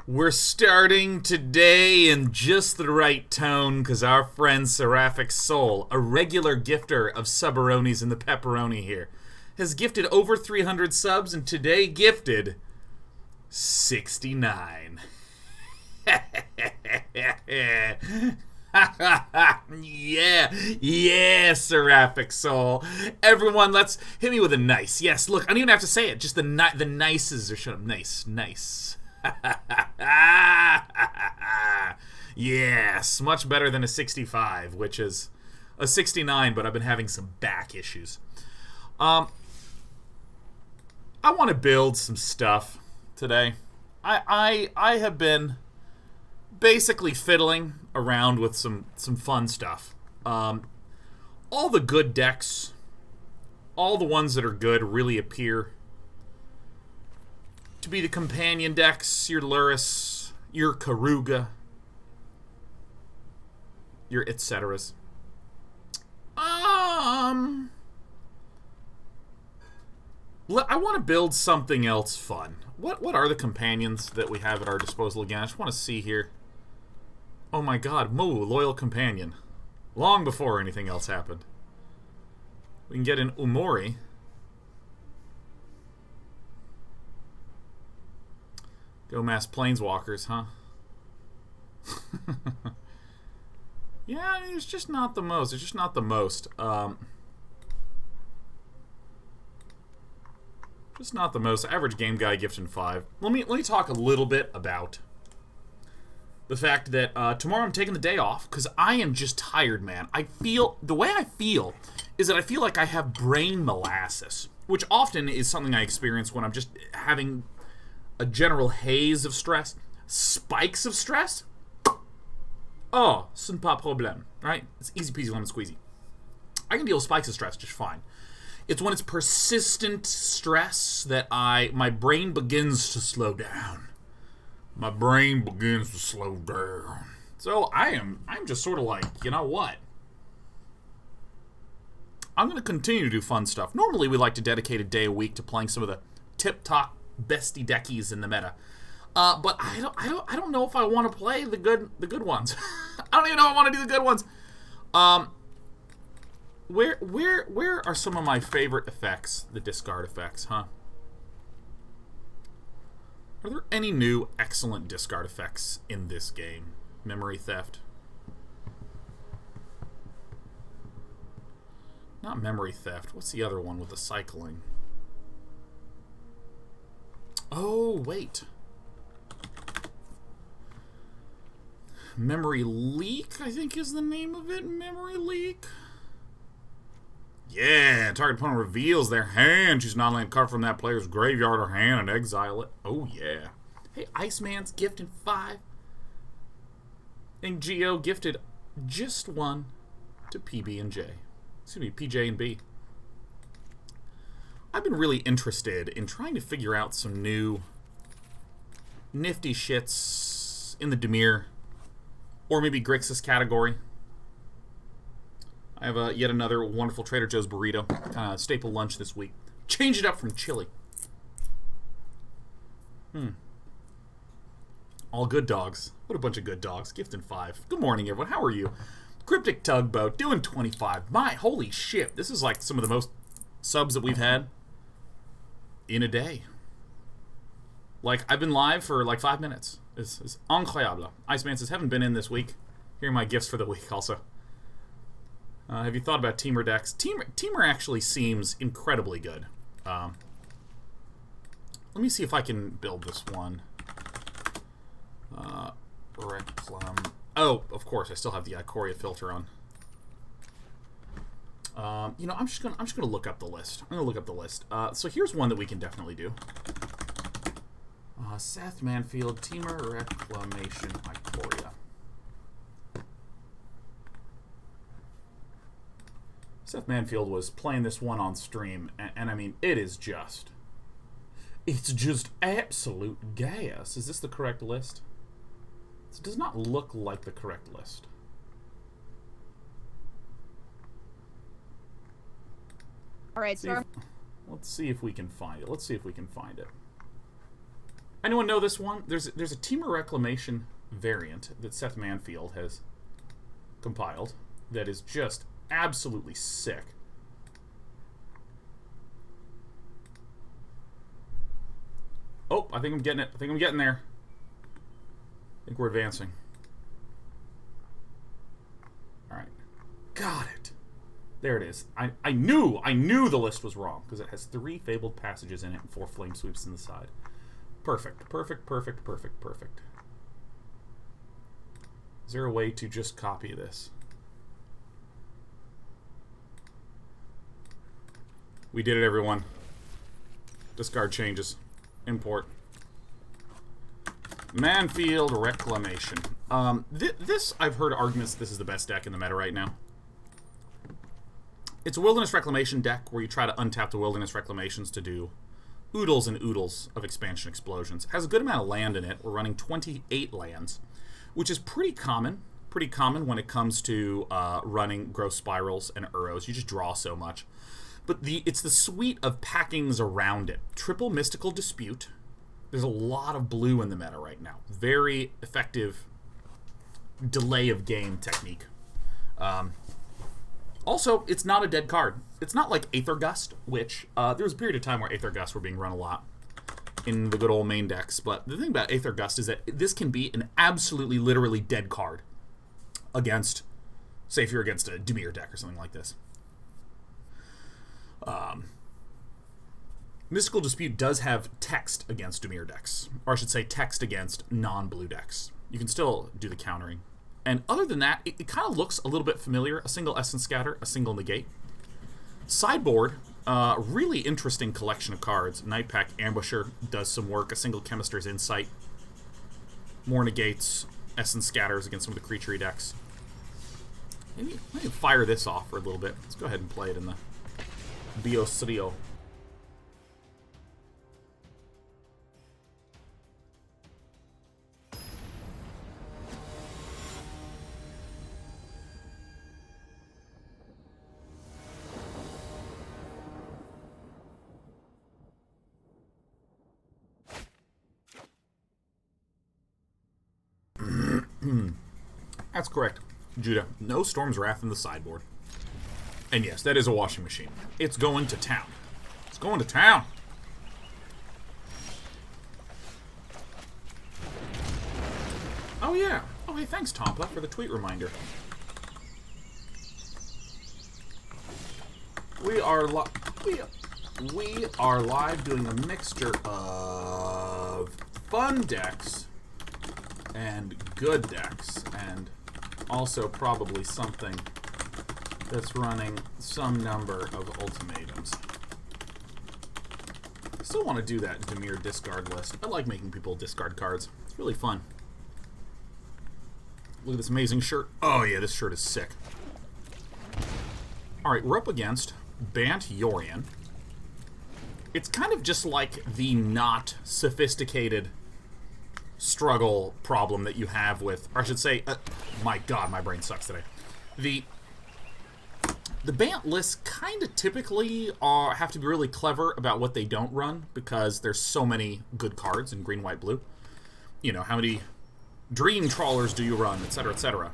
We're starting today in just the right tone because our friend Seraphic Soul, a regular gifter of subaronis and the pepperoni here, has gifted over 300 subs and today gifted 69. yeah, Seraphic Soul. Everyone, let's hit me with a nice. Yes, look, I don't even have to say it. Just the nices are showing up. Nice. Yes, much better than a 65, which is a 69, but I've been having some back issues. I want to build some stuff today. I have been basically fiddling around with some fun stuff. All the good decks, all the ones that are good really appear to be the companion decks, your Luris, your Karuga, your etceteras. I want to build something else fun. What are the companions that we have at our disposal again? I just want to see here. Oh my god, Moo, Loyal Companion. Long before anything else happened. We can get an Umori. Go Mass Planeswalkers, huh? Yeah, it's just not the most. It's just not the most. Just not the most. Average game guy gifting 5. Let me talk a little bit about the fact that tomorrow I'm taking the day off because I am just tired, man. The way I feel is that I feel like I have brain molasses, which often is something I experience when I'm just having a general haze of stress. Spikes of stress? Oh, ce n'est pas problème, right? It's easy peasy lemon squeezy. I can deal with spikes of stress just fine. It's when it's persistent stress that my brain begins to slow down. My brain begins to slow down. So I'm just sort of like, you know what? I'm going to continue to do fun stuff. Normally we like to dedicate a day a week to playing some of the tip-top bestie deckies in the meta. But I don't know if I want to play the good ones. I don't even know if I want to do the good ones. Where are some of my favorite effects? The discard effects, huh? Are there any new excellent discard effects in this game? Memory theft. Not memory theft. What's the other one with the cycling? Oh, wait. Memory leak, I think is the name of it. Memory leak. Yeah, target opponent reveals their hand. Choose an non-land card from that player's graveyard or hand and exile it. Oh, yeah. Hey, Iceman's gifted 5. And Geo gifted just 1 to PB and J. Excuse me, PJ and B. I've been really interested in trying to figure out some new nifty shits in the Dimir or maybe Grixis category. I have yet another wonderful Trader Joe's burrito, kind of staple lunch this week. Change it up from chili. All good dogs. What a bunch of good dogs. Gifting 5. Good morning, everyone. How are you? Cryptic Tugboat doing 25. My holy shit. This is like some of the most subs that we've had in a day. Like, I've been live for like 5 minutes. It's incroyable. Iceman says, haven't been in this week. Here are my gifts for the week also. Have you thought about Temur decks? Temur actually seems incredibly good. Let me see if I can build this one. Oh, of course, I still have the Ikoria filter on. You know, I'm just gonna look up the list. I'm gonna look up the list. So here's one that we can definitely do. Seth Manfield, Temur Reclamation, Ikoria. Seth Manfield was playing this one on stream, and I mean, it's just absolute gas. Is this the correct list? It does not look like the correct list. All right, sir. Let's see if we can find it. Let's see if we can find it. Anyone know this one? There's a Temur Reclamation variant that Seth Manfield has compiled that is just absolutely sick. Oh, I think I'm getting it. I think I'm getting there. I think we're advancing. Alright. Got it. There it is. I knew the list was wrong, because it has 3 Fabled Passages in it and 4 Flame Sweeps in the side. Perfect. Perfect, perfect, perfect, perfect. Is there a way to just copy this? We did it, everyone. Discard changes. Import. Manfield Reclamation. This, I've heard arguments this is the best deck in the meta right now. It's a Wilderness Reclamation deck where you try to untap the Wilderness Reclamations to do oodles and oodles of expansion explosions. It has a good amount of land in it. We're running 28 lands, which is pretty common. Pretty common when it comes to running Growth Spirals and Uros. You just draw so much. But it's the suite of packings around it. Triple Mystical Dispute. There's a lot of blue in the meta right now. Very effective delay of game technique. Also, it's not a dead card. It's not like Aether Gust, which there was a period of time where Aether Gust were being run a lot in the good old main decks. But the thing about Aether Gust is that this can be an absolutely, literally dead card against, say if you're against a Dimir deck or something like this. Mystical Dispute does have text against Dimir decks. Or I should say text against non-blue decks. You can still do the countering. And other than that, it kind of looks a little bit familiar. A single Essence Scatter, a single Negate. Sideboard, really interesting collection of cards. Nightpack Ambusher does some work. A single Chemister's Insight. More Negates. Essence Scatters against some of the creature decks. Maybe fire this off for a little bit. Let's go ahead and play it in the Biosrio. That's correct, Judah. No Storm's Wrath in the sideboard. And yes, that is a washing machine. It's going to town. It's going to town. Oh yeah. Oh hey, thanks Tompa for the tweet reminder. We are live doing a mixture of fun decks and good decks, and also probably something that's running some number of ultimatums. I still want to do that Dimir discard list. I like making people discard cards. It's really fun. Look at this amazing shirt. Oh yeah, this shirt is sick. Alright, we're up against Bant Yorion. It's kind of just like the not sophisticated struggle problem that you have with, or I should say, my god, my brain sucks today. The Bant lists kind of typically have to be really clever about what they don't run, because there's so many good cards in green, white, blue. You know, how many Dream Trawlers do you run, etc., etc.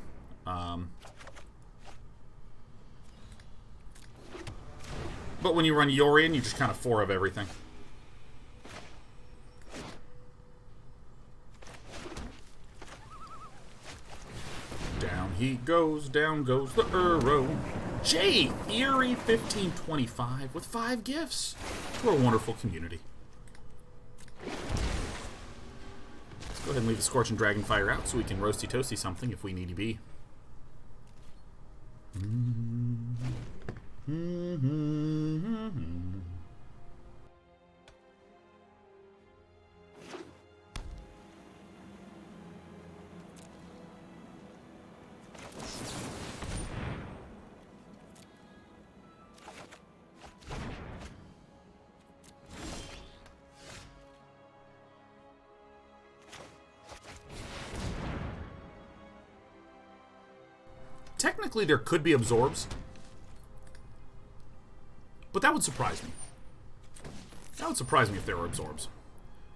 But when you run Yorion, you just kind of 4 of everything. Down goes the Uro. Jay Theory 1525 with 5 gifts to our wonderful community. Let's go ahead and leave the Scorching Dragonfire out so we can roasty toasty something if we need to be. Technically, there could be absorbs, but that would surprise me. That would surprise me if there were absorbs.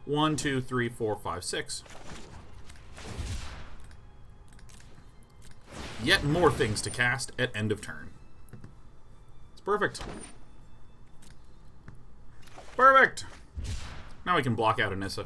1, 2, 3, 4, 5, 6. Yet more things to cast at end of turn. It's perfect. Perfect! Now we can block out Anissa.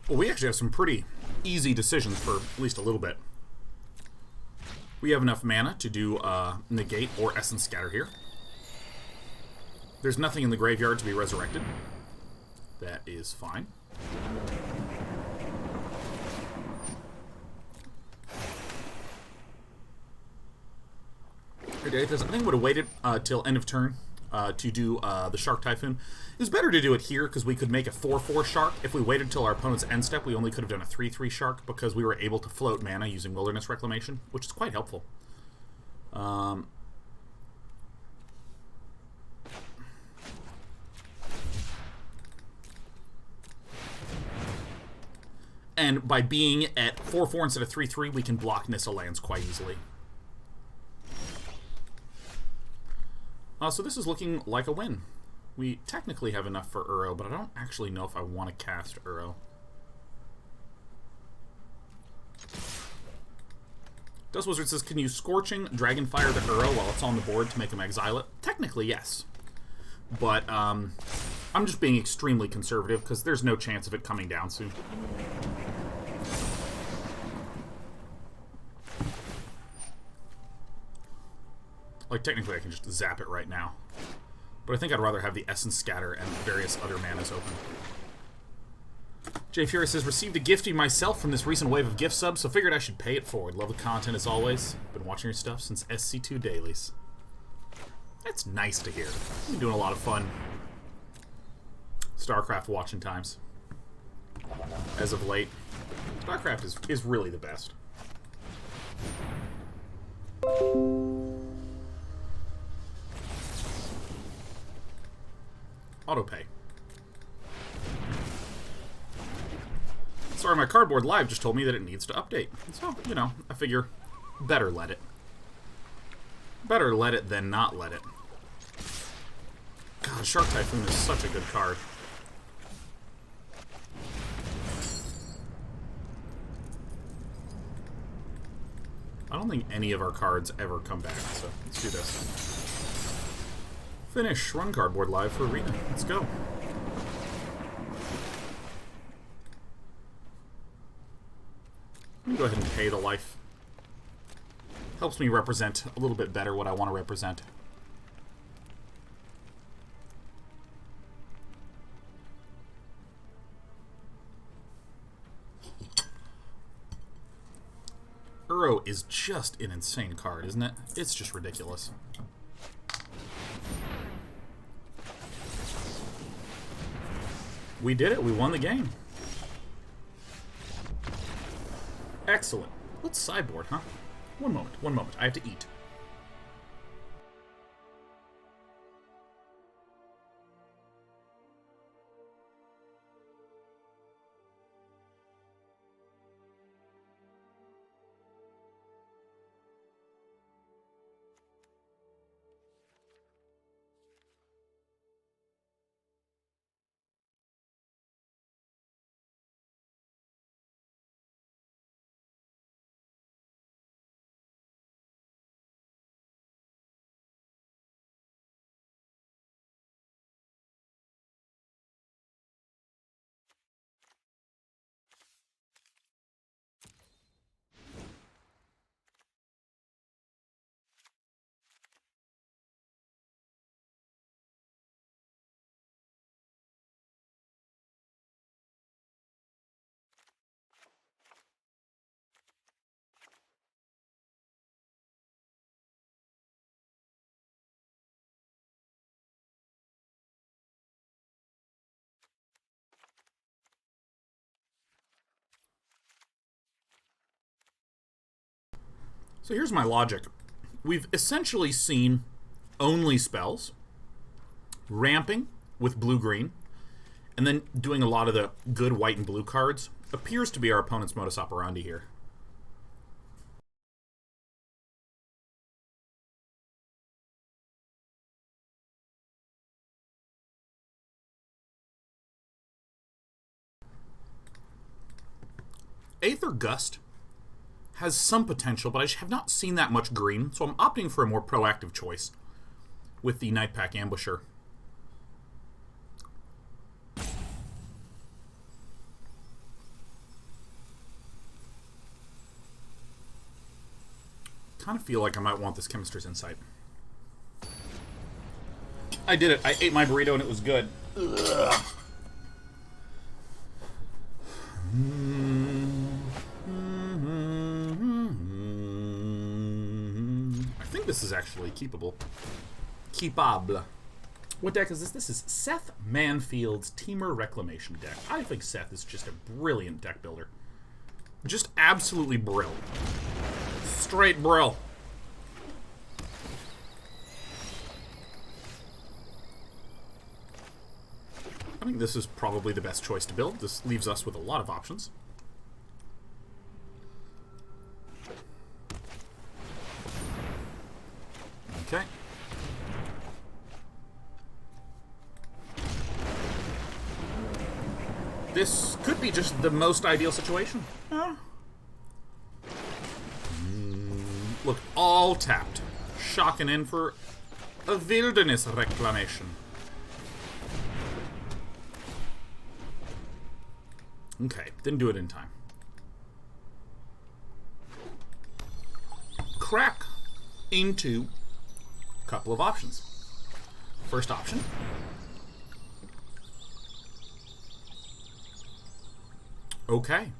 Well, we actually have some pretty easy decisions for at least a little bit. We have enough mana to do Negate or Essence Scatter here. There's nothing in the graveyard to be resurrected. That is fine. I think would have waited till end of turn to do the Shark Typhoon. It was better to do it here because we could make a 4/4 Shark. If we waited till our opponent's end step, we only could have done a 3/3 Shark because we were able to float mana using Wilderness Reclamation, which is quite helpful. And by being at 4/4 instead of 3/3, we can block Nissa lands quite easily. So this is looking like a win. We technically have enough for Uro, but I don't actually know if I want to cast Uro. Dust Wizard says, can you Scorching Dragonfire the Uro while it's on the board to make him exile it? Technically, yes. But I'm just being extremely conservative because there's no chance of it coming down soon. Like, technically I can just zap it right now. But I think I'd rather have the Essence Scatter and various other manas open. Jay Fury says, received a gifting myself from this recent wave of gift subs, so figured I should pay it forward. Love the content as always. Been watching your stuff since SC2 dailies. That's nice to hear. Been doing a lot of fun StarCraft watching times. As of late. StarCraft is really the best. Autopay. Sorry, my Cardboard Live just told me that it needs to update. So, you know, I figure better let it. Better let it than not let it. God, Shark Typhoon is such a good card. I don't think any of our cards ever come back, so let's do this. Finish. Run Cardboard Live for Arena. Let's go. Let me go ahead and pay the life. Helps me represent a little bit better what I want to represent. Uro is just an insane card, isn't it? It's just ridiculous. We did it. We won the game. Excellent. Let's sideboard, huh? One moment. One moment. I have to eat. So here's my logic. We've essentially seen only spells, ramping with blue-green, and then doing a lot of the good white and blue cards. Appears to be our opponent's modus operandi here. Aether Gust has some potential, but I have not seen that much green, so I'm opting for a more proactive choice with the Nightpack Ambusher. Kind of feel like I might want this Chemist's Insight. I did it. I ate my burrito and it was good. Ugh. I think this is actually keepable. Keepable. What deck is this? This is Seth Manfield's Temur Reclamation deck. I think Seth is just a brilliant deck builder. Just absolutely brill. Straight brill. I think this is probably the best choice to build. This leaves us with a lot of options. Okay. This could be just the most ideal situation. Look, all tapped. Shocking in for a Wilderness Reclamation. Okay, didn't do it in time. Crack into a couple of options. First option. Okay.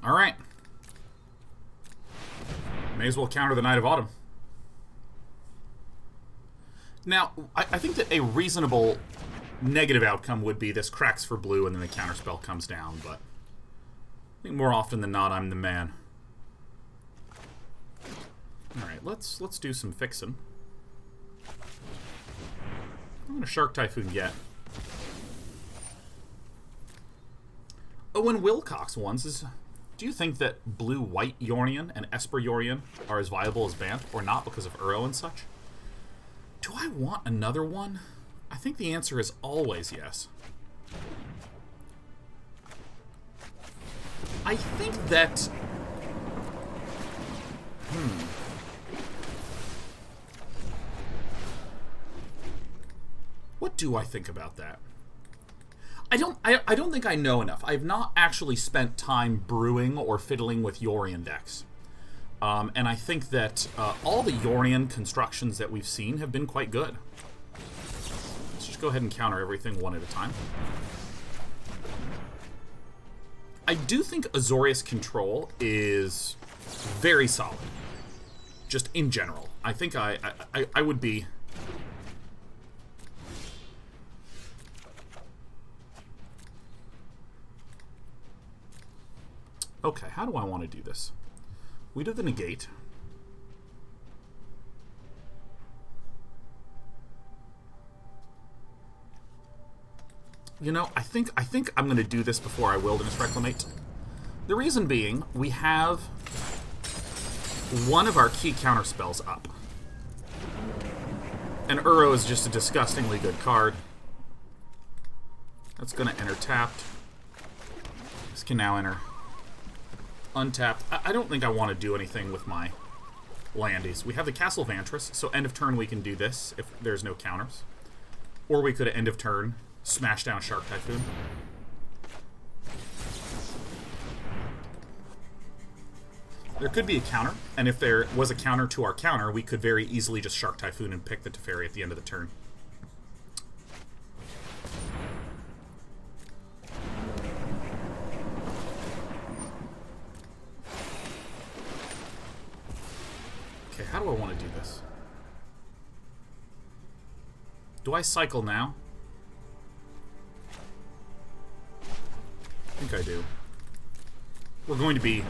Alright. May as well counter the Knight of Autumn. Now, I think that a reasonable negative outcome would be this cracks for blue and then the counterspell comes down, but I think more often than not, I'm the man. Alright, let's do some fixing. I'm gonna Shark Typhoon yet. Owen Wilcox ones is... Do you think that blue-white Yorion and Esper Yorion are as viable as Bant, or not because of Uro and such? Do I want another one? I think the answer is always yes. I think that... What do I think about that? I don't think I know enough. I've not actually spent time brewing or fiddling with Yorion decks. And I think that all the Yorion constructions that we've seen have been quite good. Let's just go ahead and counter everything one at a time. I do think Azorius Control is very solid. Just in general. I think I would be... Okay, how do I want to do this? We do the Negate. You know, I think I'm going to do this before I Wilderness Reclamate. The reason being, we have one of our key counter spells up. And Uro is just a disgustingly good card. That's going to enter tapped. This can now enter untapped. I don't think I want to do anything with my landies. We have the Castle Vantress, so end of turn we can do this if there's no counters. Or we could end of turn smash down Shark Typhoon. There could be a counter, and if there was a counter to our counter, we could very easily just Shark Typhoon and pick the Teferi at the end of the turn. Okay, how do I want to do this? Do I cycle now? I think I do. we're going to be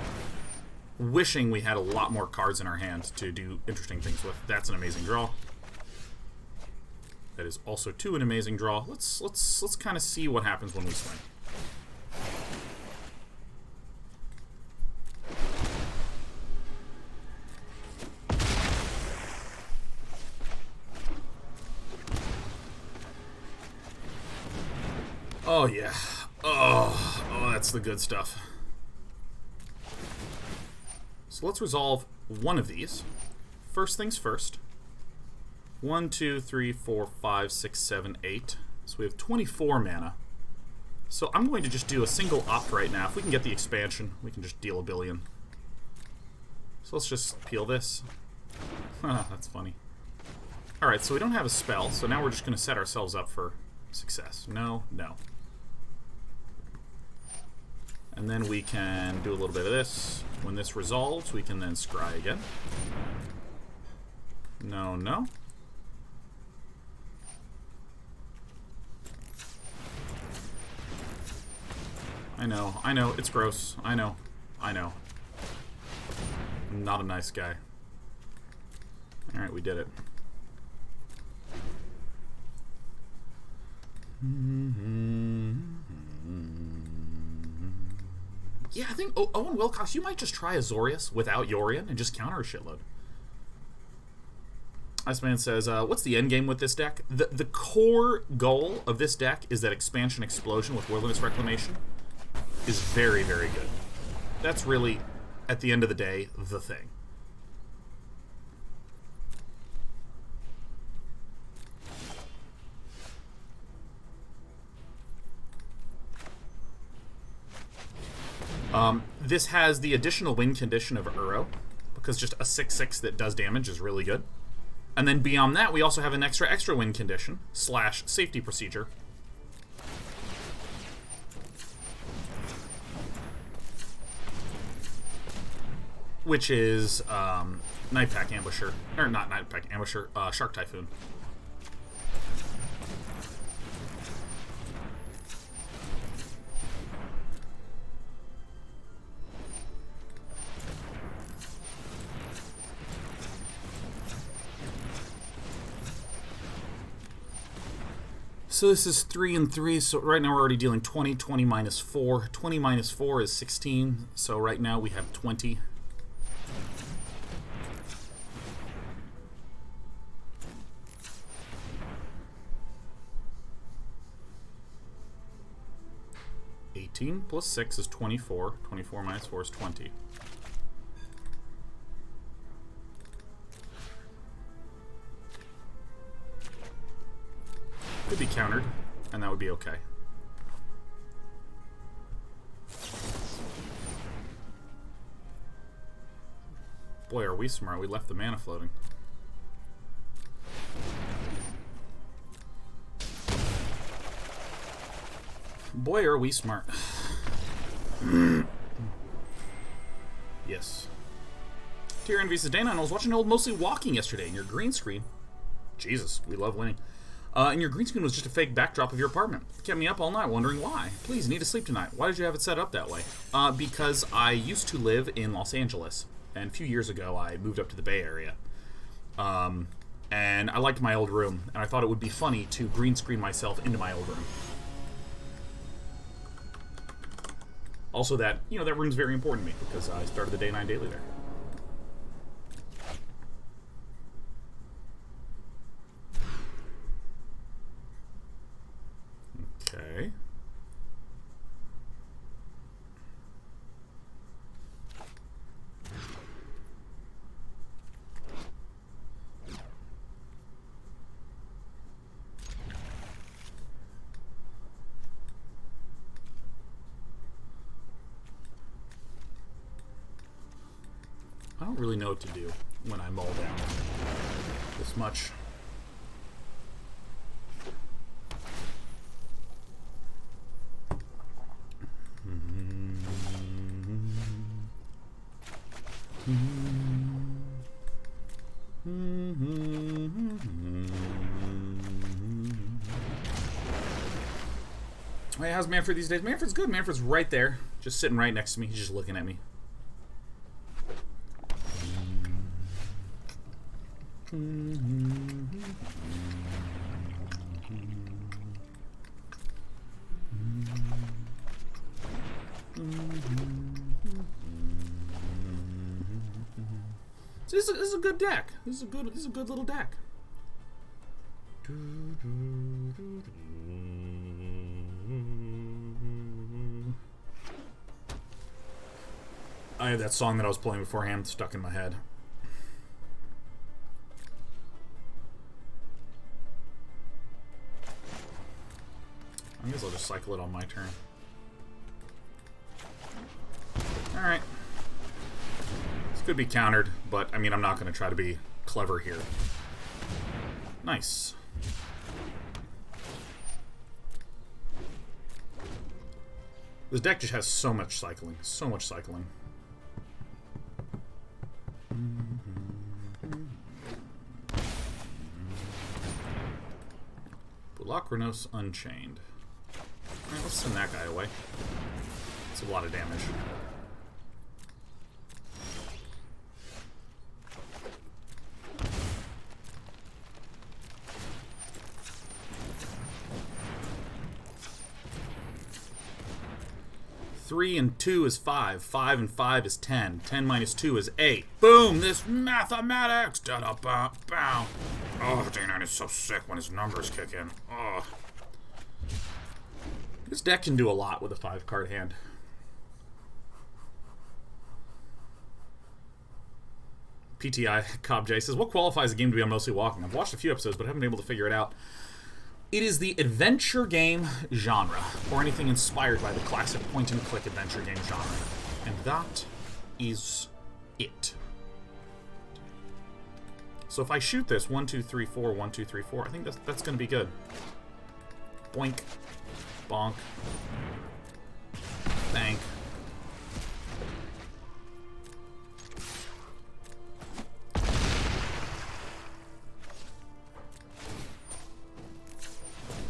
wishing we had a lot more cards in our hand to do interesting things with. That's an amazing draw. That is also too an amazing draw. Let's kind of see what happens when we swing. Oh yeah. Oh, that's the good stuff. So let's resolve one of these. First things first. 1, 2, 3, 4, 5, 6, 7, 8. So we have 24 mana. So I'm going to just do a single opt right now. If we can get the expansion, we can just deal a billion. So let's just peel this. That's funny. Alright, so we don't have a spell, so now we're just going to set ourselves up for success. No, no. And then we can do a little bit of this. When this resolves, we can then scry again. No, no. I know, it's gross. I know. I'm not a nice guy. Alright, we did it. Yeah, I think Owen Wilcox, you might just try Azorius without Yorion and just counter a shitload. Iceman says, what's the end game with this deck? The core goal of this deck is that Expansion Explosion with Wilderness Reclamation is very, very good. That's really, at the end of the day, the thing. This has the additional win condition of Uro, because just a 6/6 that does damage is really good. And then beyond that, we also have an extra win condition / safety procedure. Which is Night Pack Ambusher, or not Night Pack Ambusher, Shark Typhoon. So this is 3 and 3, so right now we're already dealing 20, 20 minus 4. 20 minus 4 is 16, so right now we have 20. Plus 6 is 24. 24 minus 4 is 20. Could be countered, and that would be okay. Boy, are we smart. We left the mana floating. Boy, are we smart. Yes. Tier Envy says, Dana, I was watching old Mostly Walking yesterday, and your green screen. Jesus, we love winning. And your green screen was just a fake backdrop of your apartment. It kept me up all night wondering why. Please, need to sleep tonight. Why did you have it set up that way? Because I used to live in Los Angeles, and a few years ago I moved up to the Bay Area. And I liked my old room, and I thought it would be funny to green screen myself into my old room. Also, that room's very important to me because I started the Day 9 Daily there. Okay. I don't really know what to do when I mull down this much. how's Manfred these days? Manfred's good. Manfred's right there. Just sitting right next to me. He's just looking at me. So this is a good deck. This is a good little deck. I have that song that I was playing beforehand stuck in my head. I guess I'll just cycle it on my turn. Alright. This could be countered, but I mean, I'm not going to try to be clever here. Nice. This deck just has so much cycling. So much cycling. Bulakronos Unchained. Alright, let's send that guy away. That's a lot of damage. Three and 2 is 5. 5 and 5 is 10. 10 minus 2 is 8. Boom! This mathematics! Da-da-ba-bow. Oh, D9 is so sick when his numbers kick in. Oh. This deck can do a lot with a 5-card hand. PTI Cobb J says, what qualifies a game to be on Mostly Walking? I've watched a few episodes, but I haven't been able to figure it out. It is the adventure game genre, or anything inspired by the classic point-and-click adventure game genre. And that is it. So if I shoot this 1, 2, 3, 4, 1, 2, 3, 4, I think that's going to be good. Boink. Bonk. Bank.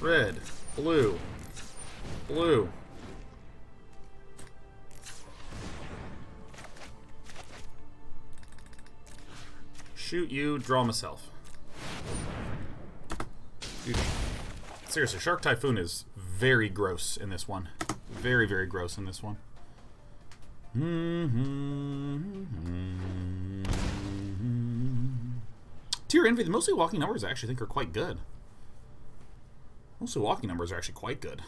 Red, blue, blue. Shoot you, draw myself. Dude, seriously, Shark Typhoon is very gross in this one. Very, very gross in this one. Tier Envy, the mostly walking numbers I actually think are quite good. Mostly walking numbers are actually quite good.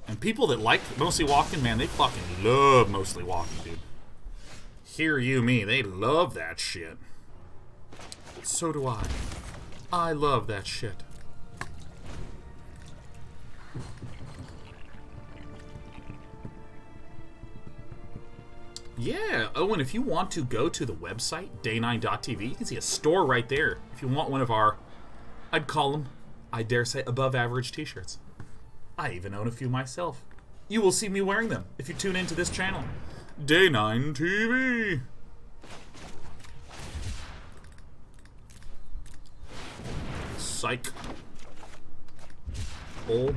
And people that like mostly walking, man, they fucking love mostly walking, dude. Hear you me, they love that shit. So do I. I love that shit. Yeah, oh, and if you want to go to the website, day9.tv, you can see a store right there. If you want one of our, I'd call them, I dare say, above-average t-shirts. I even own a few myself. You will see me wearing them if you tune into this channel. Day9 TV. Psych. Oh.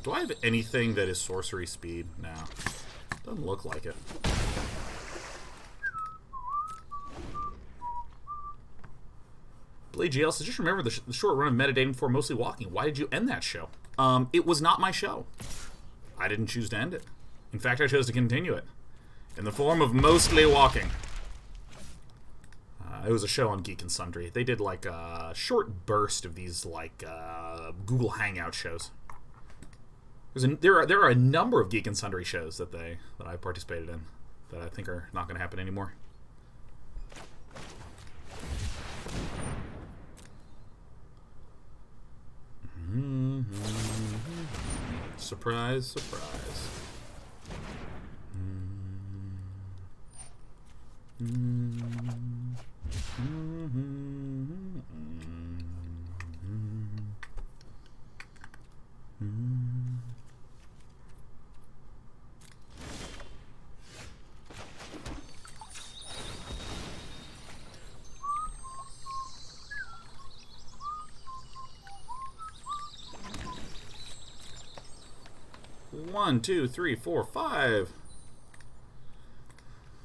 Do I have anything that is sorcery speed? No. Doesn't look like it. Blade GL says, just remember the short run of metadating for mostly walking. Why did you end that show? It was not my show. I didn't choose to end it. In fact, I chose to continue it. In the form of mostly walking. It was a show on Geek and Sundry. They did like a short burst of these like Google Hangout shows. There are a number of Geek and Sundry shows that I participated in that I think are not going to happen anymore. Surprise, surprise. 1, 2, 3, 4, 5.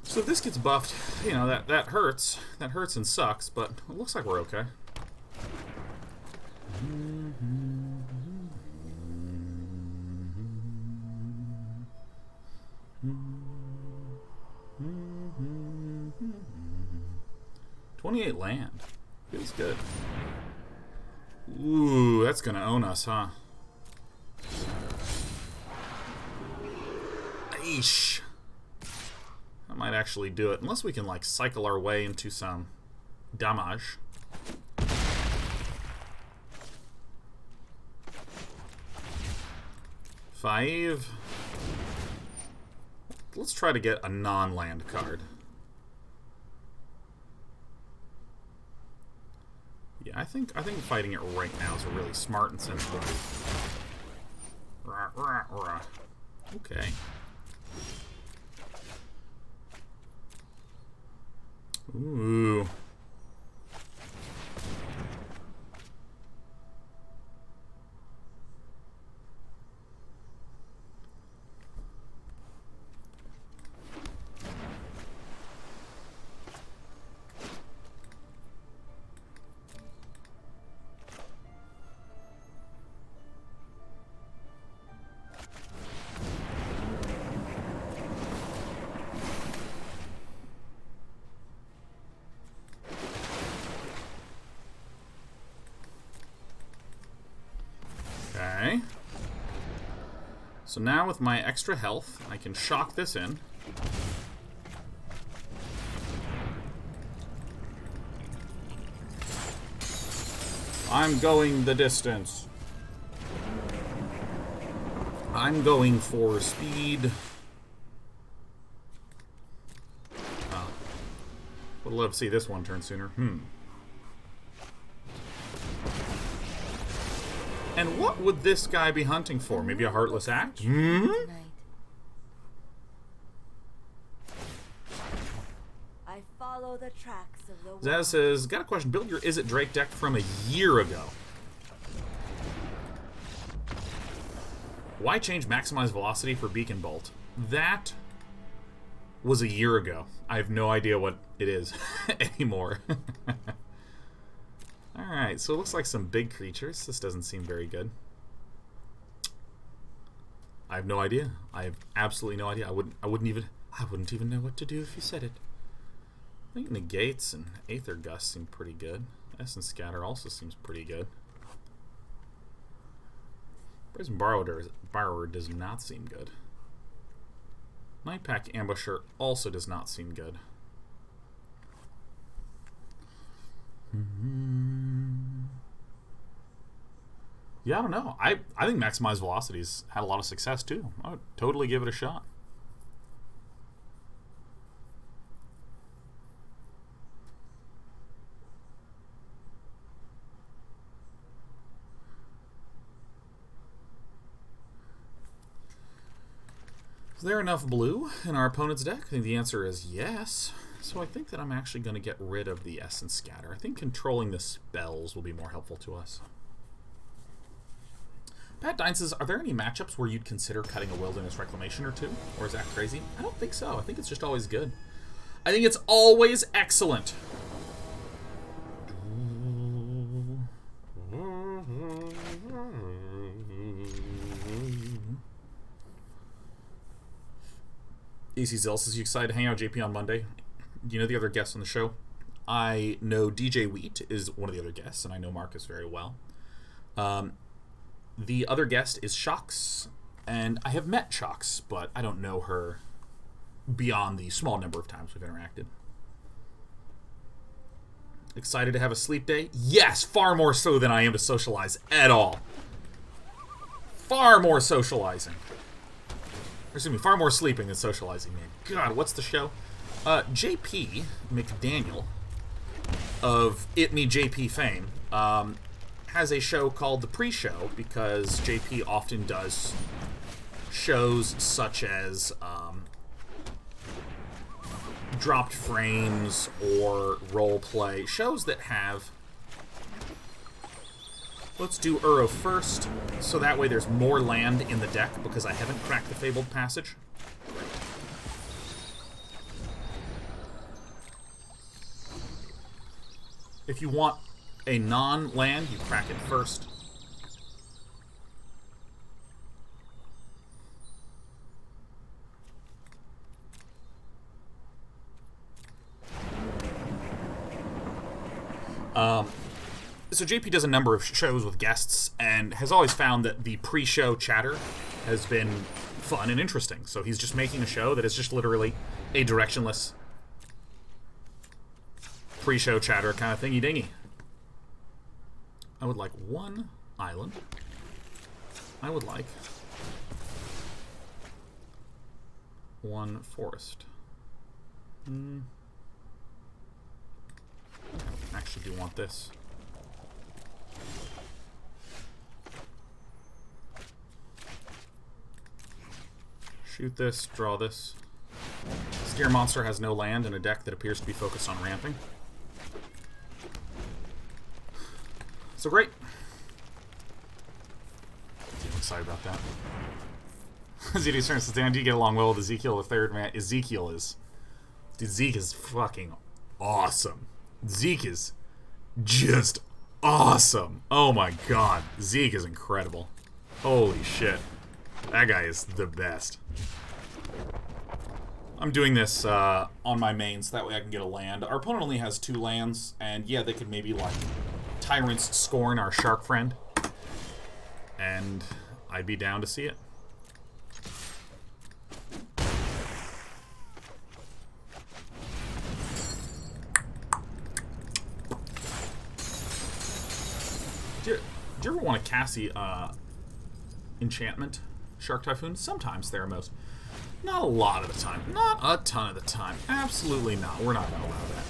So if this gets buffed, you know, that hurts. That hurts and sucks, but it looks like we're okay. Mm-hmm. 28 land. Feels good. Ooh, that's gonna own us, huh? Eesh. That might actually do it. Unless we can, like, cycle our way into some damage. Five. Let's try to get a non-land card. Yeah, I think fighting it right now is a really smart and sensible move. Rah, rah, rah. Okay. Ooh. Okay. So now with my extra health, I can shock this in. I'm going the distance. I'm going for speed. Would love to see this one turn sooner. And what would this guy be hunting for? Maybe a Heartless Act? I follow the tracks of the Zaz says, got a question. Build your Is It Drake deck from a year ago. Why change Maximize Velocity for Beacon Bolt? That was a year ago. I have no idea what it is anymore. Alright, so it looks like some big creatures. This doesn't seem very good. I have no idea. I have absolutely no idea. I wouldn't even know what to do if you said it. I think Negates and Aether Gust seem pretty good. Essence Scatter also seems pretty good. Brazen Borrower does not seem good. Nightpack Ambusher also does not seem good. Yeah, I don't know. I think Maximize Velocity's had a lot of success too. I would totally give it a shot. Is there enough blue in our opponent's deck? I think the answer is yes. So I think that I'm actually going to get rid of the Essence Scatter. I think controlling the spells will be more helpful to us. Pat Dine says, are there any matchups where you'd consider cutting a Wilderness Reclamation or two? Or is that crazy? I don't think so. I think it's just always good. I think it's always excellent. AC Zell says, you excited to hang out with JP on Monday? Do you know the other guests on the show? I know DJ Wheat is one of the other guests, and I know Marcus very well. The other guest is Shox, and I have met Shox, but I don't know her beyond the small number of times we've interacted. Excited to have a sleep day? Yes, far more so than I am to socialize at all. Far more socializing. Excuse me, far more sleeping than socializing, man. God, what's the show? JP McDaniel of It Me JP fame has a show called The Pre-Show because JP often does shows such as dropped frames or role play, shows that have Let's do Uro first, so that way there's more land in the deck, because I haven't cracked the Fabled Passage. If you want a non-land, you crack it first. So JP does a number of shows with guests and has always found that the pre-show chatter has been fun and interesting. So he's just making a show that is just literally a directionless pre-show chatter kind of thingy-dingy. I would like one island. I would like one forest. I actually do want this. Shoot this, draw this. Scare Monster has no land in a deck that appears to be focused on ramping. So great. I'm excited about that. ZD Stern says, Dan, do you get along well with Ezekiel the third, man? Ezekiel is... Dude, Zeke is fucking awesome. Zeke is just awesome. Oh my god. Zeke is incredible. Holy shit. That guy is the best. I'm doing this on my main so that way I can get a land. Our opponent only has 2 lands, and yeah, they could maybe, like, Tyrant's Scorn, our shark friend. And I'd be down to see it. Do you ever want to Cassie enchantment Shark Typhoon? Sometimes, Theramose. Not a lot of the time. Not a ton of the time. Absolutely not. We're not going to allow that.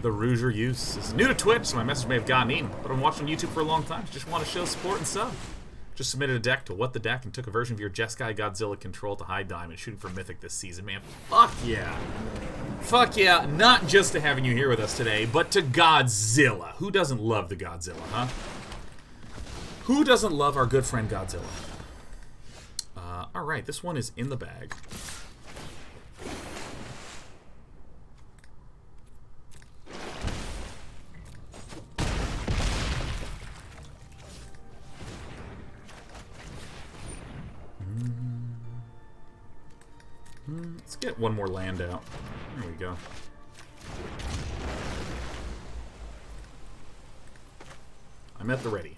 The Rouger use is new to Twitch, so my message may have gotten eaten, but I've been watching YouTube for a long time. Just want to show support and sub. Just submitted a deck to What the Deck and took a version of your Jeskai Godzilla control to High Diamond, shooting for Mythic this season, man. Fuck yeah. Fuck yeah. Not just to having you here with us today, but to Godzilla. Who doesn't love the Godzilla, huh? Who doesn't love our good friend Godzilla? Alright, this one is in the bag. Let's get one more land out. There we go. I'm at the ready.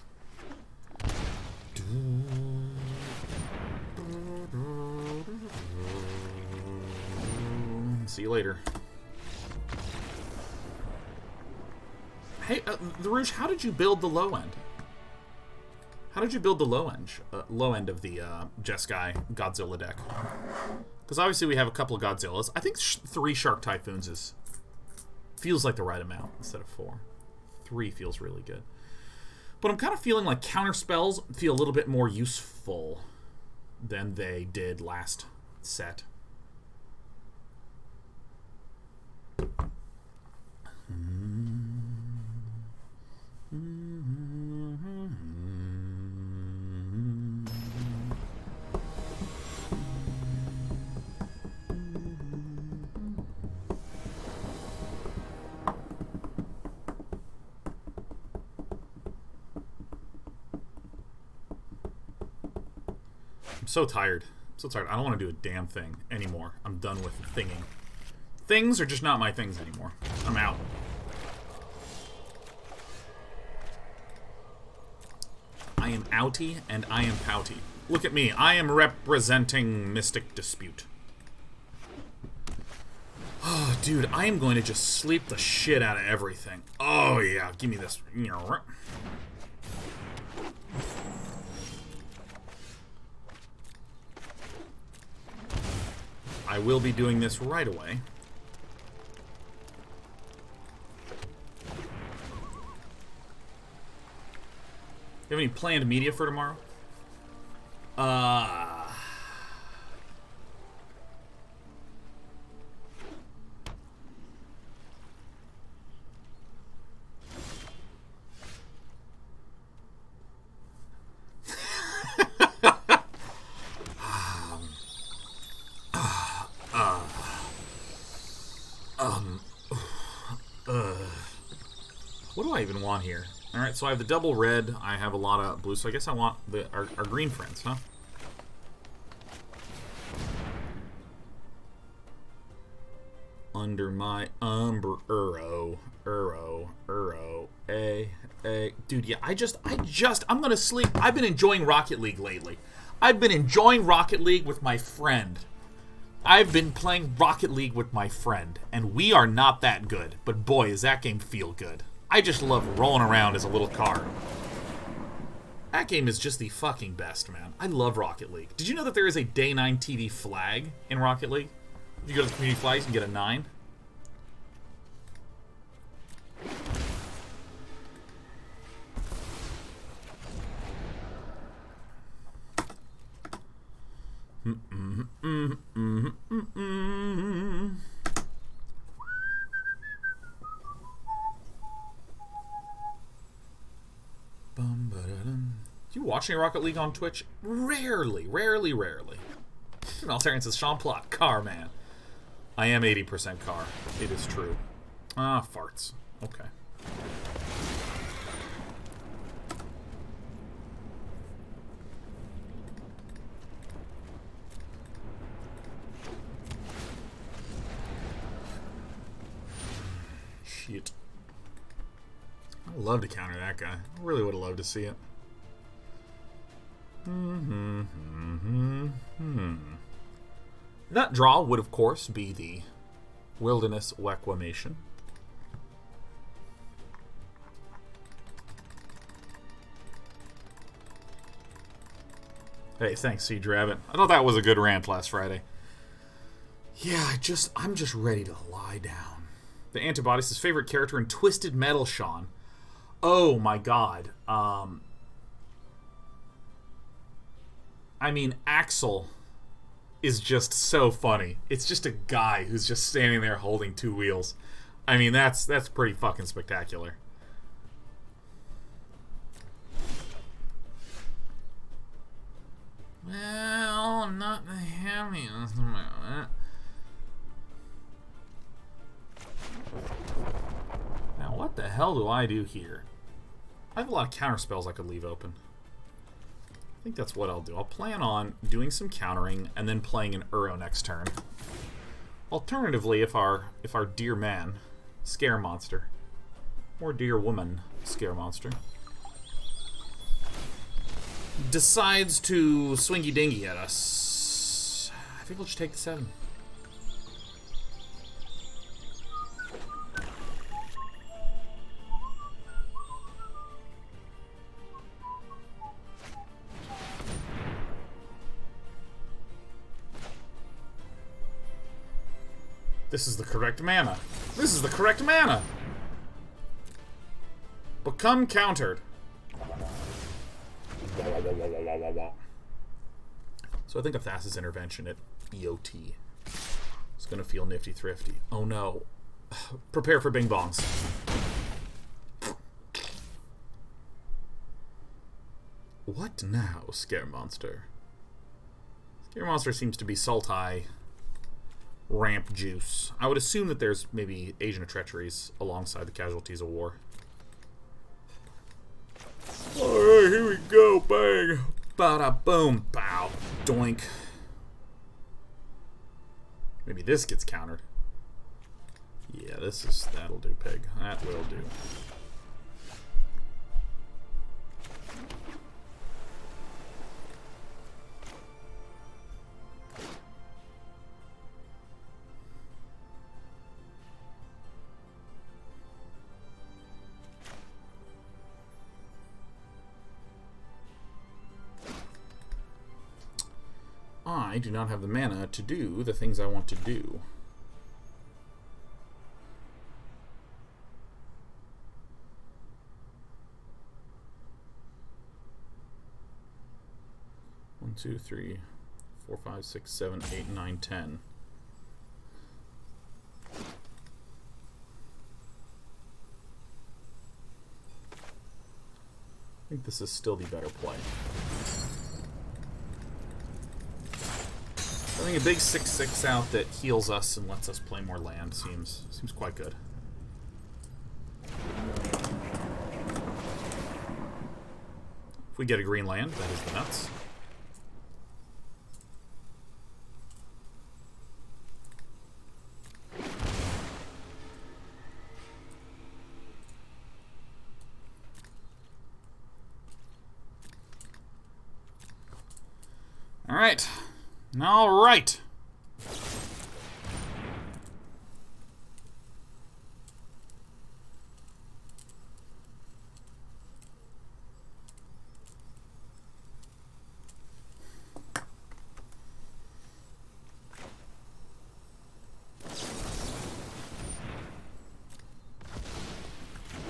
See you later. Hey, the Rouge, how did you build the low end? How did you build the low end of the Jeskai Godzilla deck? Because obviously we have a couple of Godzillas. I think 3 Shark Typhoons feels like the right amount instead of 4. 3 feels really good. But I'm kind of feeling like counter spells feel a little bit more useful than they did last set. I'm so tired. I'm so tired. I don't want to do a damn thing anymore. I'm done with thinging. Things are just not my things anymore. I'm out. I am outie and I am pouty. Look at me. I am representing Mystic Dispute. Oh, dude, I am going to just sleep the shit out of everything. Oh, yeah. Give me this. I will be doing this right away. You have any planned media for tomorrow? I even want here? Alright, so I have the double red. I have a lot of blue, so I guess I want our green friends, huh? Under my umbrella. Dude, yeah, I'm gonna sleep. I've been enjoying Rocket League lately. I've been enjoying Rocket League with my friend. I've been playing Rocket League with my friend, and we are not that good. But boy, does that game feel good. I just love rolling around as a little car. That game is just the fucking best, man. I love Rocket League. Did you know that there is a Day 9 TV flag in Rocket League? If you go to the community flags, you can get a 9. Do you watch any Rocket League on Twitch? Rarely. Altarian says, Sean Plot, car man. I am 80% car. It is true. Ah, farts. Okay. Shit. I'd love to counter that guy. I really would have loved to see it. That draw would, of course, be the Wilderness Reclamation. Hey, thanks, Siege Rabbit. I thought that was a good rant last Friday. Yeah, I'm just ready to lie down. The Antibodies, his favorite character in Twisted Metal, Sean. Oh my god. I mean, Axel is just so funny. It's just a guy who's just standing there holding two wheels. I mean, that's pretty fucking spectacular. Well, I'm not the happiest about it. Now, what the hell do I do here? I have a lot of counter spells I could leave open. I think that's what I'll do. I'll plan on doing some countering and then playing an Uro next turn. Alternatively, if our dear man, Scare Monster, or dear woman, Scare Monster, decides to swingy dingy at us, I think we'll just take the 7. This is the correct mana. This is the correct mana. Become countered. So I think of Thassa's intervention at EOT. It's gonna feel nifty thrifty. Oh no. Prepare for bing bongs. What now, Scare Monster? Scare Monster seems to be Sultai ramp juice. I would assume that there's maybe Agent of Treacheries alongside the casualties of war. Alright, here we go, bang! Bada boom, pow, doink. Maybe this gets countered. Yeah, that'll do, pig. That will do. I do not have the mana to do the things I want to do. One, two, three, 4, 5, 6, 7, 8, 9, 10. I think this is still the better play. I think a big 6/6 out that heals us and lets us play more land seems quite good. If we get a green land, that is the nuts. Alright. Alright.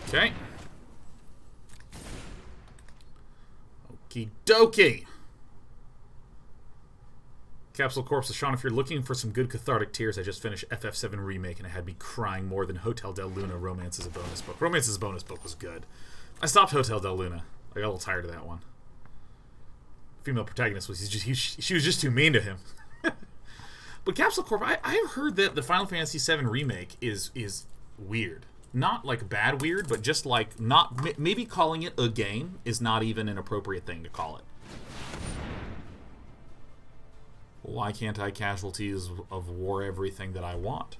Okay. Okie dokie. Capsule Corpse of Sean, if you're looking for some good cathartic tears, I just finished FF7 Remake and it had me crying more than Hotel Del Luna Romance is a bonus book. Romance is a bonus book was good. I stopped Hotel Del Luna. I got a little tired of that one. Female protagonist was she was just too mean to him. But Capsule Corp, I heard that the Final Fantasy VII Remake is weird. Not like bad weird, but just like not maybe calling it a game is not even an appropriate thing to call it. Why can't I casualties of war everything that I want?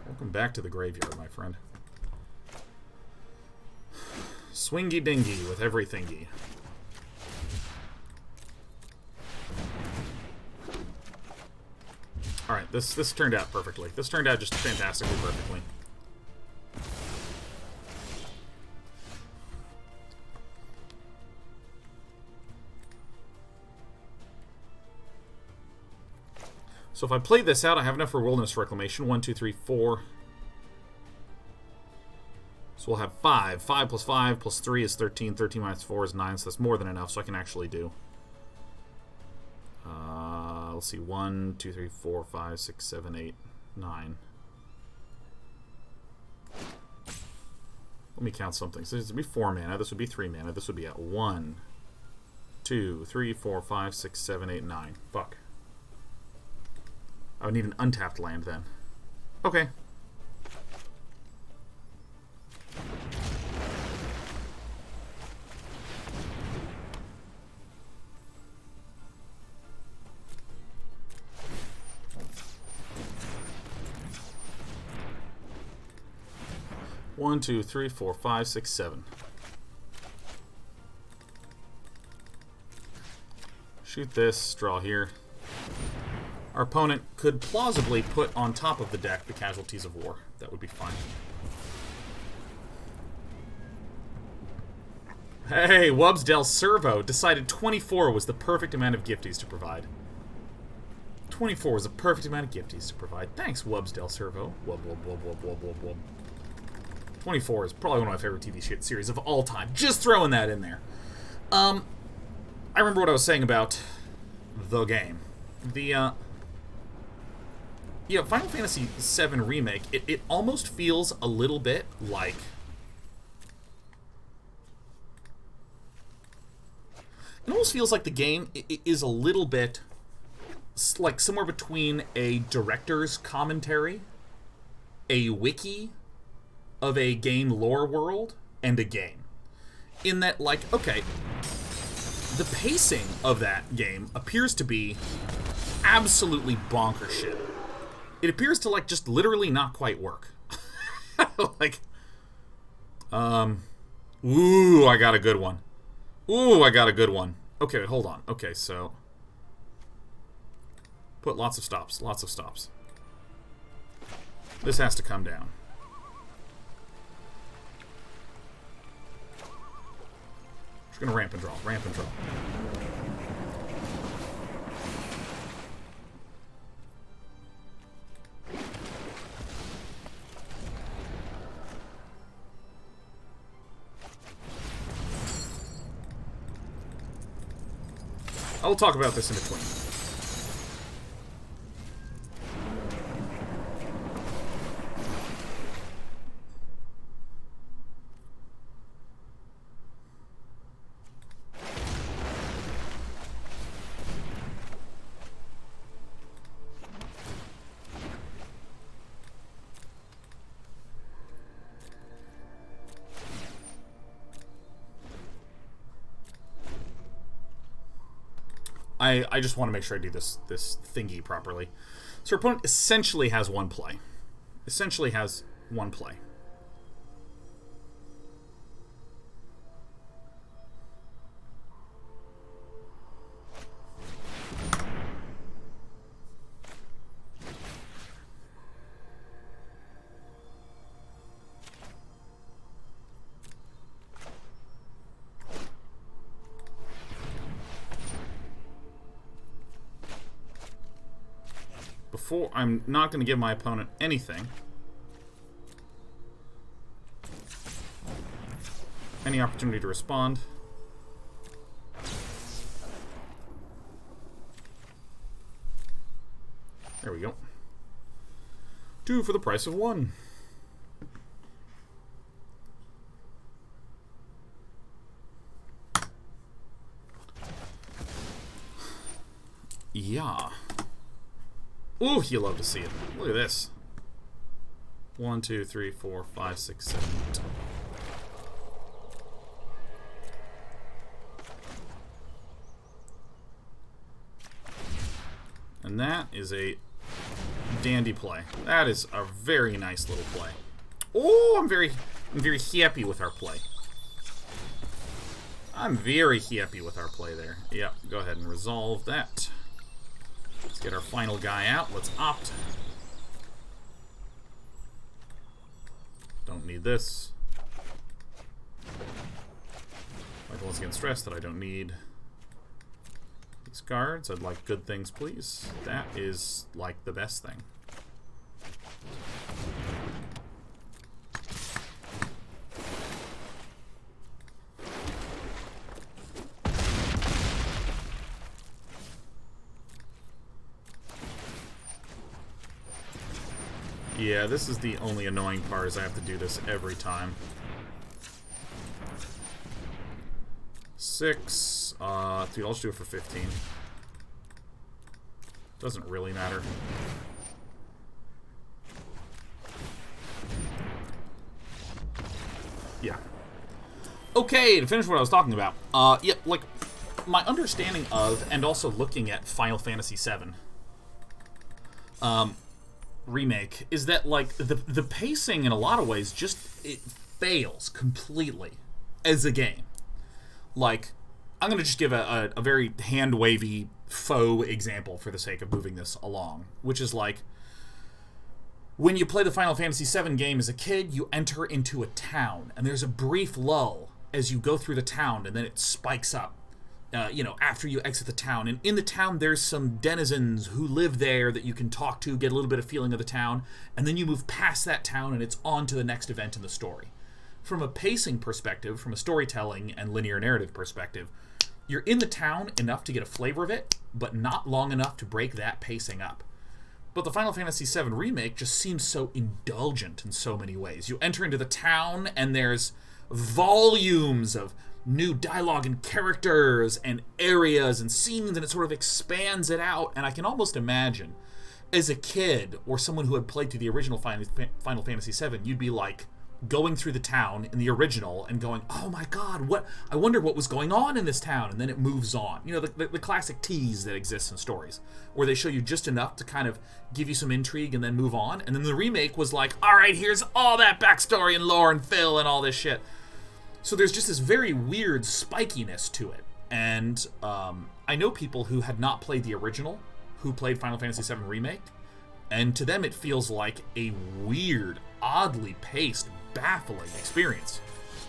Welcome back to the graveyard, my friend. Swingy dingy with everythingy. Alright, this turned out perfectly. This turned out just fantastically perfectly. So if I play this out, I have enough for Wilderness Reclamation. 1, 2, 3, 4. So we'll have 5. 5 plus 5 plus 3 is 13. 13 minus 4 is 9, so that's more than enough, so I can actually do... let's see. 1, 2, 3, 4, 5, 6, 7, 8, 9. Let me count something. So this would be 4 mana. This would be 3 mana. This would be at 1, 2, 3, 4, 5, 6, 7, 8, 9. Fuck. I would need an untapped land then. Okay. One, two, three, four, five, six, 7. Shoot this, draw here. Our opponent could plausibly put on top of the deck the Casualties of War. That would be fine. Hey, Wubs Del Servo decided 24 was the perfect amount of gifties to provide. 24 was the perfect amount of gifties to provide. Thanks, Wubs Del Servo. Wub, wub, wub, wub, wub, wub, wub. 24 is probably one of my favorite TV series of all time. Just throwing that in there. I remember what I was saying about the game. The, yeah, Final Fantasy VII Remake, it almost feels a little bit like... It almost feels like the game is a little bit like somewhere between a director's commentary, a wiki of a game lore world, and a game. In that, like, okay, the pacing of that game appears to be absolutely bonkers shit. It appears to, like, just literally not quite work. Like, ooh, I got a good one. Ooh, I got a good one. Okay, hold on. Okay, so... Put lots of stops. Lots of stops. This has to come down. Just gonna ramp and draw. Ramp and draw. I'll talk about this in between. I just want to make sure I do this thingy properly. So our opponent essentially has one play. I'm not going to give my opponent anything. Any opportunity to respond. There we go. 2 for the price of 1. Yeah. Ooh, you love to see it. Look at this. 1, 2, 3, 4, 5, 6, 7, 8. And that is a dandy play. That is a very nice little play. Oh, I'm very happy with our play. I'm very happy with our play there. Yeah, go ahead and resolve that. Let's get our final guy out. Let's opt. Don't need this. Like, once again, stress that I don't need these cards. I'd like good things, please. That is, like, the best thing. Yeah, this is the only annoying part, is I have to do this every time. 6. Dude, I'll just do it for 15. Doesn't really matter. Yeah. Okay, to finish what I was talking about. Yeah, like, my understanding of, and also looking at Final Fantasy VII, Remake, is that, like, the pacing in a lot of ways just, it fails completely as a game. Like, I'm going to just give a very hand-wavy faux example for the sake of moving this along, which is like, when you play the Final Fantasy VII game as a kid, you enter into a town, and there's a brief lull as you go through the town, and then it spikes up. You know, after you exit the town. And in the town, there's some denizens who live there that you can talk to, get a little bit of feeling of the town, and then you move past that town, and it's on to the next event in the story. From a pacing perspective, from a storytelling and linear narrative perspective, you're in the town enough to get a flavor of it, but not long enough to break that pacing up. But the Final Fantasy VII Remake just seems so indulgent in so many ways. You enter into the town, and there's volumes of new dialogue and characters and areas and scenes, and it sort of expands it out. And I can almost imagine, as a kid or someone who had played through the original Final Fantasy VII, you'd be like going through the town in the original and going, oh my god, what, I wonder what was going on in this town, and then it moves on. You know, the classic tease that exists in stories, where they show you just enough to kind of give you some intrigue and then move on. And then the remake was like, alright, here's all that backstory and lore and fill and all this shit. So there's just this very weird spikiness to it. And I know people who had not played the original, who played Final Fantasy VII Remake, and to them it feels like a weird, oddly paced, baffling experience,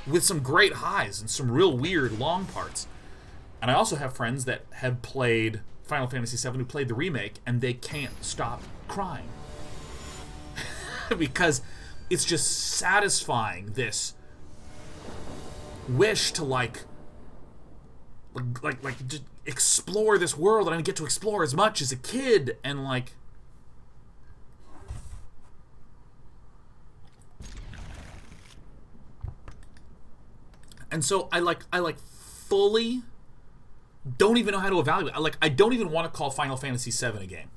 with some great highs and some real weird long parts. And I also have friends that have played Final Fantasy VII who played the remake, and they can't stop crying. Because it's just satisfying this wish to like just explore this world that I didn't get to explore as much as a kid, and like and so I fully don't even know how to evaluate. I don't even want to call Final Fantasy VII a game.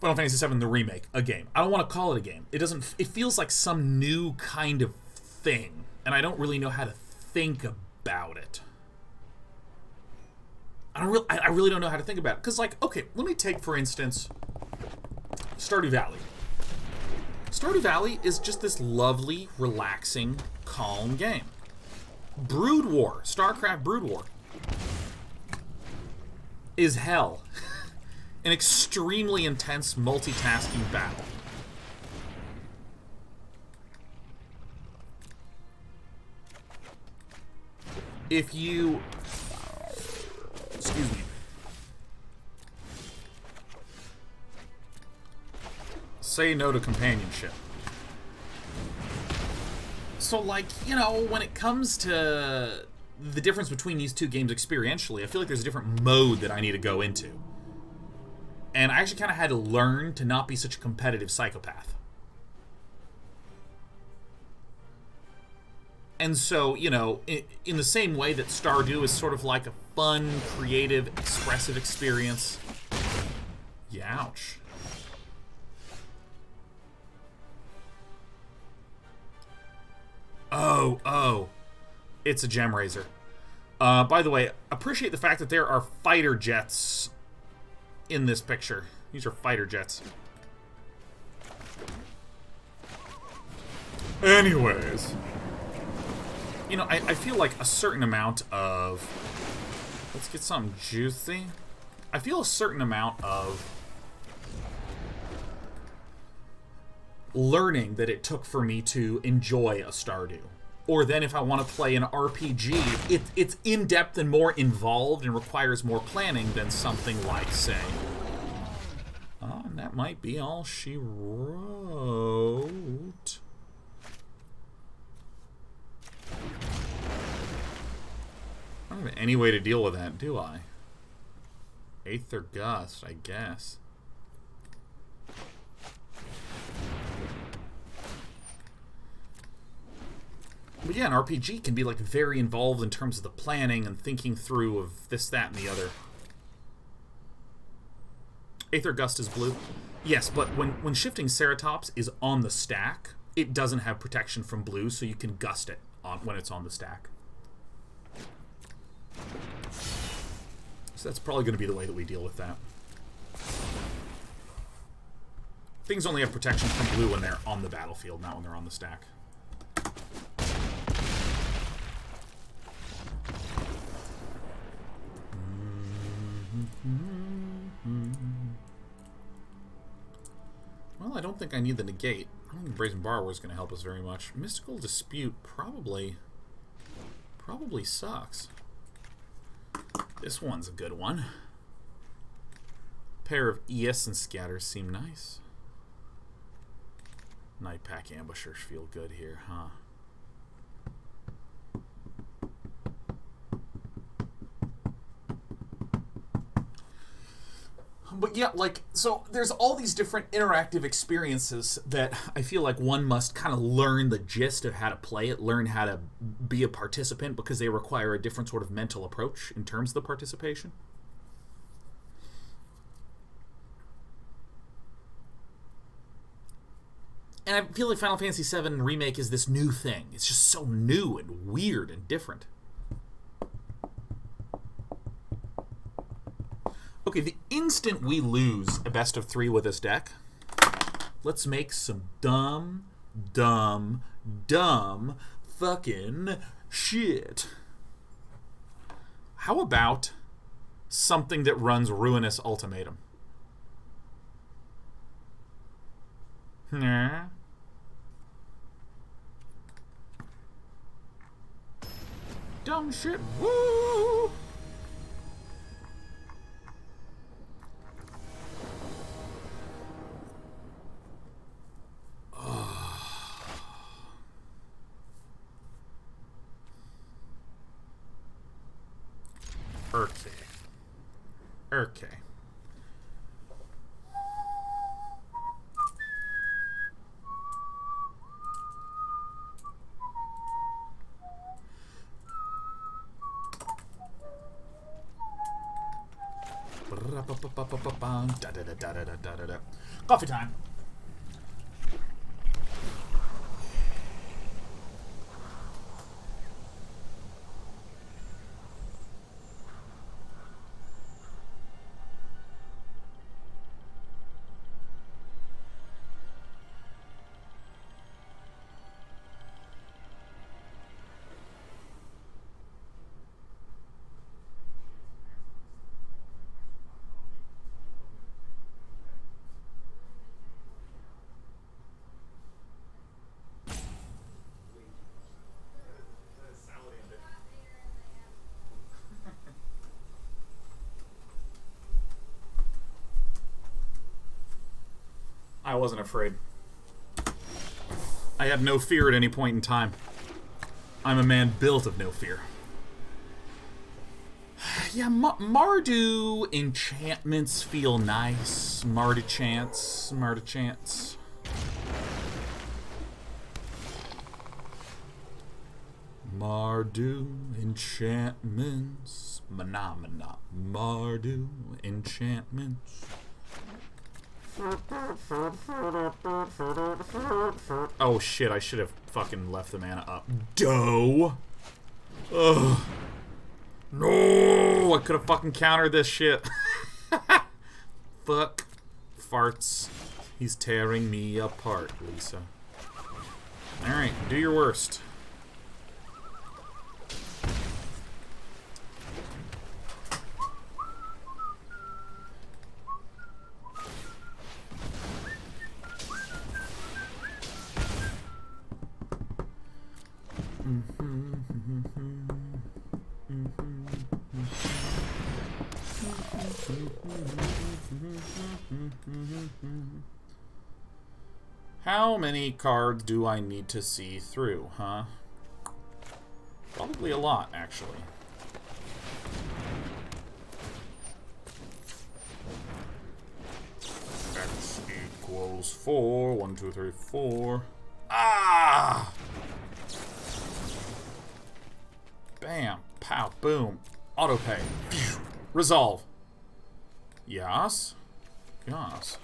Final Fantasy VII the remake a game. I don't want to call it a game. It doesn't. It feels like some new kind of thing, and I don't really know how to think about it. I I really don't know how to think about it. Because, like, okay, let me take, for instance, Stardew Valley. Stardew Valley is just this lovely, relaxing, calm game. Brood War, StarCraft Brood War, is hell. An extremely intense multitasking battle. If you... Excuse me. Say no to companionship. So, like, you know, when it comes to the difference between these two games experientially, I feel like there's a different mode that I need to go into. And I actually kind of had to learn to not be such a competitive psychopath. And so, you know, in the same way that Stardew is sort of like a fun, creative, expressive experience. Yeah, ouch. Oh. It's a gem raiser. By the way, appreciate the fact that there are fighter jets in this picture. These are fighter jets. Anyways. You know, I feel like a certain amount of... Let's get something juicy. I feel a certain amount of learning that it took for me to enjoy a Stardew. Or then if I want to play an RPG, it's in-depth and more involved and requires more planning than something like, say... Oh, and that might be all she wrote. I don't have any way to deal with that, do I? Aether Gust, I guess. But yeah, an RPG can be like very involved in terms of the planning and thinking through of this, that, and the other. Aether Gust is blue. Yes, but when shifting Ceratops is on the stack, it doesn't have protection from blue, so you can gust it when it's on the stack. So that's probably going to be the way that we deal with that. Things only have protection from blue when they're on the battlefield, not when they're on the stack. Well, I don't think I need the Negate. I don't think Brazen Borrower is going to help us very much. Mystical Dispute probably sucks. This one's a good one. Pair of ES and Scatters seem nice. Night Pack Ambushers feel good here, huh? But yeah, like, so there's all these different interactive experiences that I feel like one must kind of learn the gist of how to play it, learn how to be a participant, because they require a different sort of mental approach in terms of the participation. And I feel like Final Fantasy VII Remake is this new thing. It's just so new and weird and different. Okay, the instant we lose a best of 3 with this deck, let's make some dumb fucking shit. How about something that runs Ruinous Ultimatum? Nah. Dumb shit. Woo! Okay. Coffee time. I wasn't afraid. I had no fear at any point in time. I'm a man built of no fear. Yeah, Mardu enchantments feel nice. Mardu chants. Mardu enchantments. Mana. Mardu enchantments. Oh shit, I should have fucking left the mana up. Doe! Ugh. No! I could have fucking countered this shit. Fuck. Farts. He's tearing me apart, Lisa. Alright, do your worst. How many cards do I need to see through, huh? Probably a lot, actually. X equals 4. 1, 2, 3, 4. Ah! Bam. Pow. Boom. Autopay. Resolve. Yas. Yas.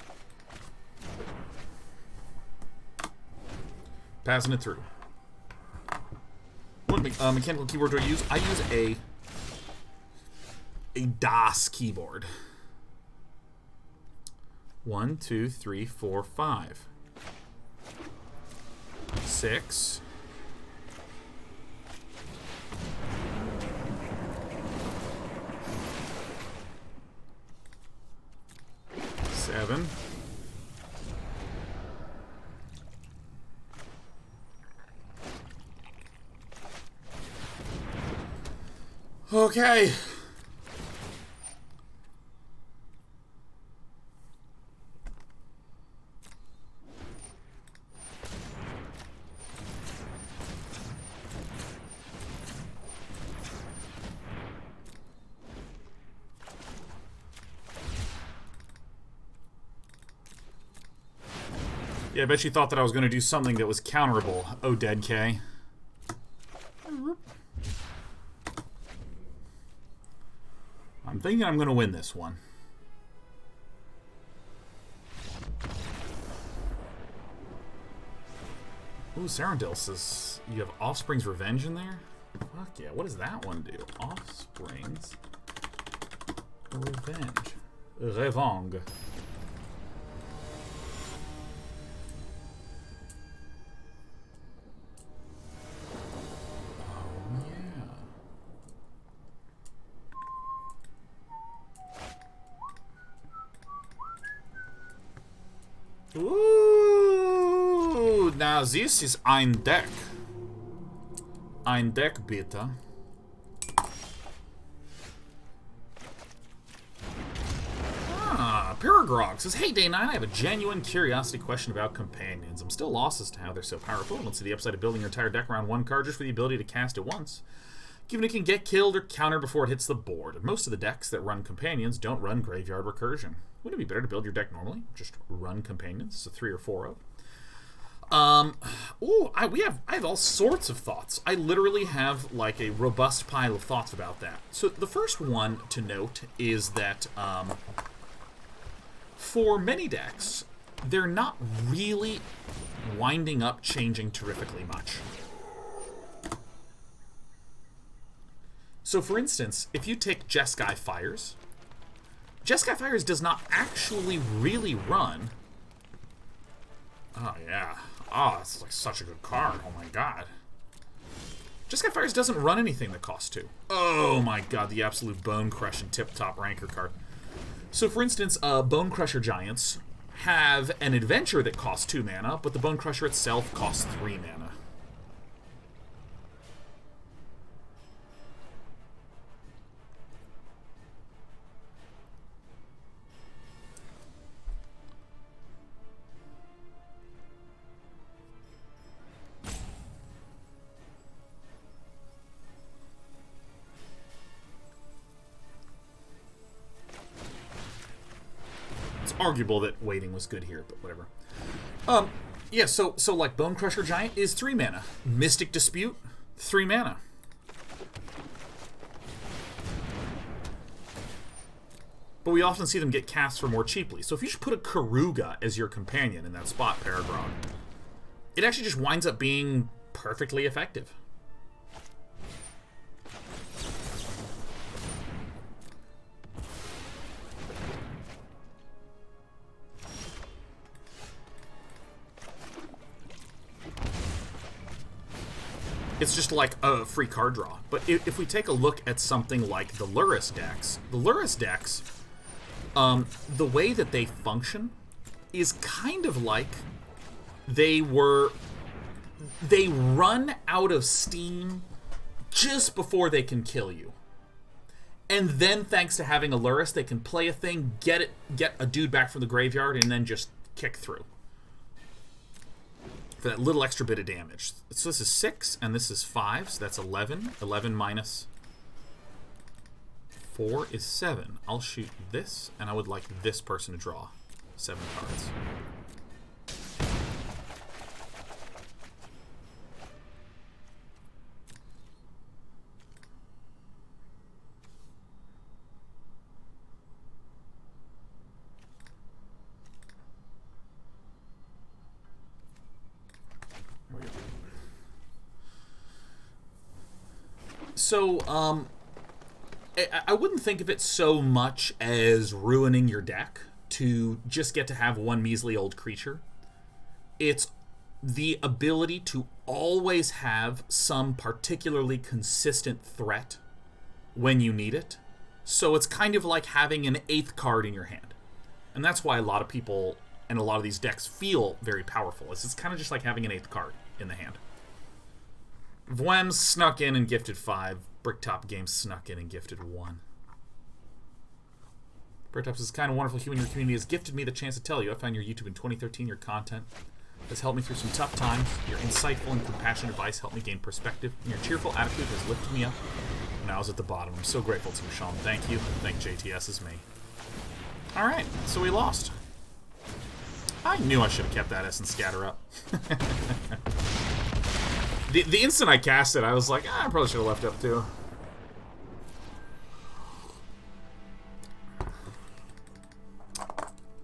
Passing it through. What mechanical keyboard do I use? I use a DOS keyboard. 1, 2, 3, 4, 5. 6. 7. Okay. Yeah, I bet you thought that I was going to do something that was counterable. Oh, dead K. I'm thinking I'm going to win this one. Ooh, Sarandil says you have Offspring's Revenge in there? Fuck yeah, what does that one do? Offspring's Revenge. Revenge. Ooh, now this is ein Deck. Ein Deck, bitte. Paragrog says, hey, Day 9, I have a genuine curiosity question about companions. I'm still lost as to how they're so powerful. I don't see the upside of building your entire deck around one card just for the ability to cast it once, given it can get killed or countered before it hits the board. And most of the decks that run companions don't run Graveyard Recursion. Wouldn't it be better to build your deck normally? Just run companions, so 3 or 4 of. I have all sorts of thoughts. I literally have like a robust pile of thoughts about that. So the first one to note is that for many decks, they're not really winding up changing terrifically much. So for instance, if you take Jeskai Fires, Jeskai Fires does not actually really run. Oh yeah. Oh, it's like such a good card. Oh my god. Jeskai Fires doesn't run anything that costs 2. Oh my god, the absolute bone crushing tip-top ranker card. So for instance, Bone Crusher Giants have an adventure that costs 2 mana, but the Bone Crusher itself costs 3 mana. arguable that waiting was good here, but whatever. Yeah, so like Bone Crusher Giant is 3 mana. Mystic Dispute, 3 mana. But we often see them get cast for more cheaply. So if you just put a Karuga as your companion in that spot, Paragon, it actually just winds up being perfectly effective. It's just like a free card draw. But if we take a look at something like the Lurrus decks, the way that they function is kind of like they run out of steam just before they can kill you. And then thanks to having a Lurrus, they can play a thing, get a dude back from the graveyard, and then just kick through. For that little extra bit of damage. So this is 6, and this is 5, so that's 11. 11 minus 4 is 7. I'll shoot this, and I would like this person to draw 7 cards. So, I wouldn't think of it so much as ruining your deck to just get to have one measly old creature. It's the ability to always have some particularly consistent threat when you need it. So it's kind of like having an 8th card in your hand. And that's why a lot of people and a lot of these decks feel very powerful. It's kind of just like having an 8th card in the hand. Vwem snuck in and gifted 5. Bricktop Games snuck in and gifted 1. Bricktop is kind of wonderful human. Your community has gifted me the chance to tell you. I found your YouTube in 2013. Your content has helped me through some tough times. Your insightful and compassionate advice helped me gain perspective. And your cheerful attitude has lifted me up when I was at the bottom. I'm so grateful to you, Sean. Thank you. Thank JTS as me. Alright, so we lost. I knew I should have kept that Essence Scatter up. The instant I cast it, I was like, I probably should have left up too.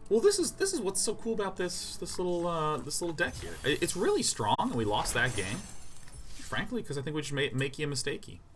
Well, this is what's so cool about this little deck here. It's really strong, and we lost that game, frankly, because I think we just make you a mistakey.